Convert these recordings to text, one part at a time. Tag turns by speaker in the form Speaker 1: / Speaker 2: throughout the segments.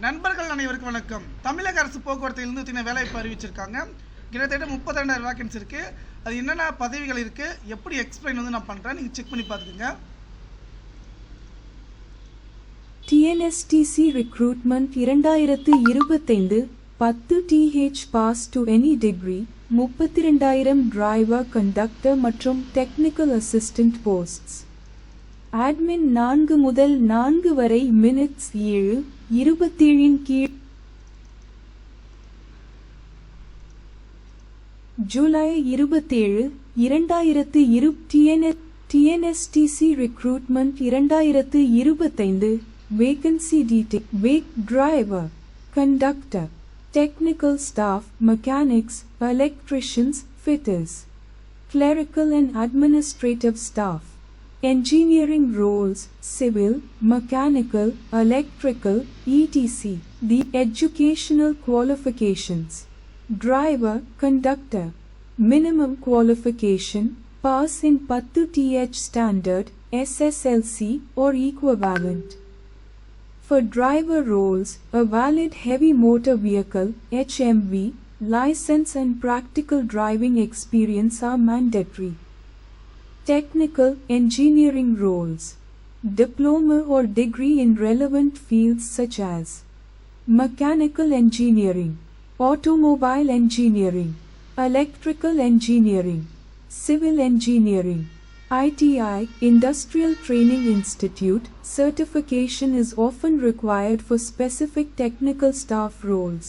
Speaker 1: நண்பர்கள் அனைவருக்கும் வணக்கம். தமிழக அரசு போக்குவரத்திலிருந்து வேலைவாய்ப்பு அறிவிச்சிருக்காங்க. கிட்டத்தட்ட 32,000 வேகன்சி இருக்குது. அது என்னென்ன பதவிகள் இருக்குது, எப்படி எக்ஸ்பிளைன் நான் பண்ணுறேன், நீங்கள் செக் பண்ணி பார்த்துக்குங்க.
Speaker 2: TNSTC recruitment 2025 10 TH pass to any degree 32,000 driver conductor மற்றும் technical assistant posts. admin 4 முதல் 4 வரை minutes 7:27 கீழ் July 27, 2020 TNSTC recruitment 2025 vacancy detail driver, conductor, technical staff, mechanics, electricians, fitters, clerical and administrative staff, engineering roles, civil, mechanical, electrical, etc. The educational qualifications: driver, conductor, minimum qualification, pass in 10 TH standard, SSLC or equivalent. For driver roles, a valid heavy motor vehicle (HMV) license and practical driving experience are mandatory. Technical engineering roles: diploma or degree in relevant fields such as mechanical engineering, automobile engineering, electrical engineering, civil engineering, ITI, Industrial Training Institute. Certification is often required for specific technical staff roles.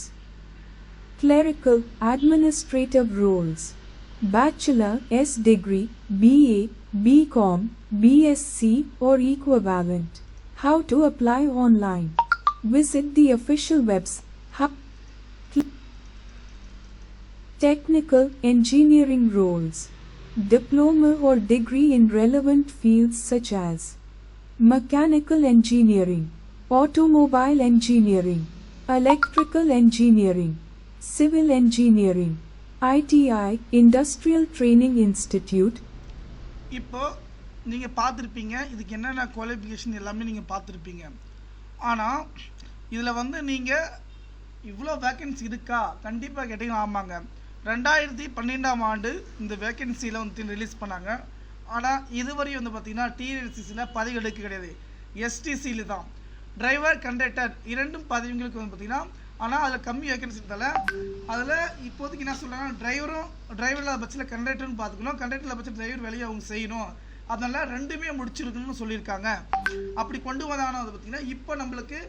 Speaker 2: Clerical, administrative roles: bachelor, S degree, BA, BCom, BSc or equivalent. How to apply online? Visit the official website. Technical engineering roles: diploma or degree in relevant fields such as mechanical engineering, automobile engineering, electrical engineering, civil engineering, ITI, Industrial Training Institute.
Speaker 1: இப்போ நீங்கள் பார்த்துருப்பீங்க, இதுக்கு என்னென்ன qualification எல்லாமே நீங்கள் பார்த்துருப்பீங்க. ஆனால் இதில் நீங்கள் இவ்வளோ வேக்கன்சி இருக்கா கண்டிப்பாக கேட்டீங்க. ஆமாங்க, 2012ஆம் ஆண்டு இந்த வேக்கன்சியில் ரிலீஸ் பண்ணாங்க. ஆனால் இதுவரை பார்த்தீங்கன்னா TNSTCயில் பதவிகளுக்கு கிடையாது, STCயில் தான். டிரைவர், கண்டக்டர் இரண்டும் பதவிகளுக்கு பார்த்தீங்கன்னா, ஆனால் அதில் கம்மி வேக்கன்சி இருந்தால அதில் இப்போதைக்கு என்ன சொல்கிறாங்கன்னா, டிரைவர் இல்லாத பட்சத்தில் கண்டக்டர்னு பார்த்துக்கணும், கண்டக்டர் இல்லாத பட்சத்தில் டிரைவர் வேலையை அவங்க செய்யணும். அதனால் ரெண்டுமே முடிச்சிருக்கணும்னு சொல்லியிருக்காங்க. அப்படி கொண்டு வந்தாங்கன்னா பார்த்தீங்கன்னா, இப்போ நம்மளுக்கு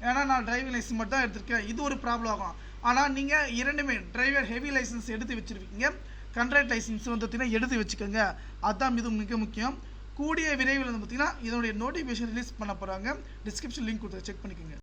Speaker 1: ஏன்னா நான் டிரைவிங் லைசன்ஸ் மட்டும் தான் எடுத்திருக்கேன், இது ஒரு ப்ராப்ளம் ஆகும். ஆனால் நீங்கள் இரண்டுமே டிரைவர் ஹெவி லைசன்ஸ் எடுத்து வச்சுருக்கீங்க, கண்ட்ராக்ட் லைசன்ஸ் பார்த்தீங்கன்னா எடுத்து வச்சுக்கோங்க. அதுதான் இது மிக முக்கியம். கூடிய விரைவில் பார்த்தீங்கன்னா இதனுடைய நோட்டிஃபிகேஷன் ரிலீஸ் பண்ண போகிறாங்க. டிஸ்கிரிப்ஷன் லிங்க் கொடுத்து செக் பண்ணிக்கோங்க.